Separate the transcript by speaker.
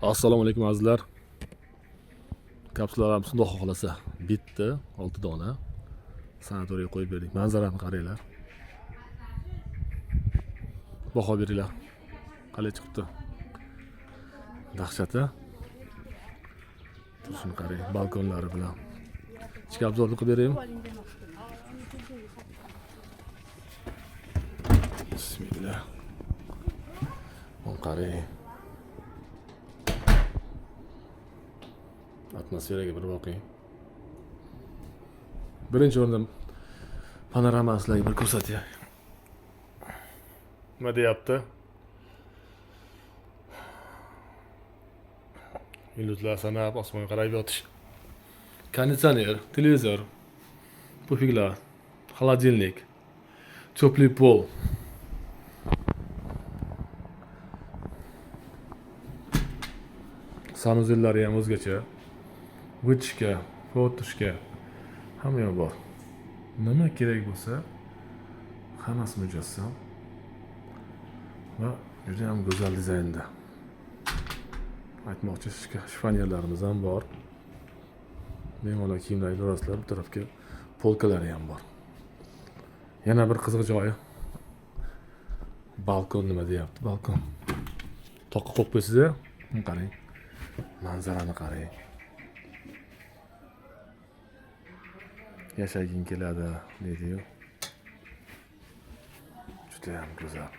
Speaker 1: Assalomu alaykum azizlar. Kapsulalarimiz Xudo xohlasa bitta 6 dona sanatoriyaga qo'yib berdik. Manzarani qaranglar. Baho beringlar. Qalay chiqibdi? Dahshat-a? Shuni qarang, balkonlari bilan. Ichki obzorni qilib beraymi? Bismillah. Mana qarang. Atmosferaga bir boqing. Birinchi o'rinda panoramani sizlarga bir ko'rsatay. Nima deyapti? Yulduzlar sanab osmonga qarab yotish. Konditsioner, televizor, pufiglar, холодильник, теплый pol. Sanuzellari ham o'zgacha. Vıchka, fotoshka hamma yoq bor. Nima kerak bo'lsa, hammasi mujassam va juda ham go'zal dizaynda. Aytmoqchi, shifonyerlarimiz ham bor. Bemalol kiyimlarni rastlab, bu tarafga polkalari ham bor. Yana bir qiziq joyi. Balkon nima deyapti? Balkon. Toqqa qo'yib qo'ysiz-a? Qarang. Manzarani qarang. Yashaging keladi, deydi-yu. Juda ham go'zal.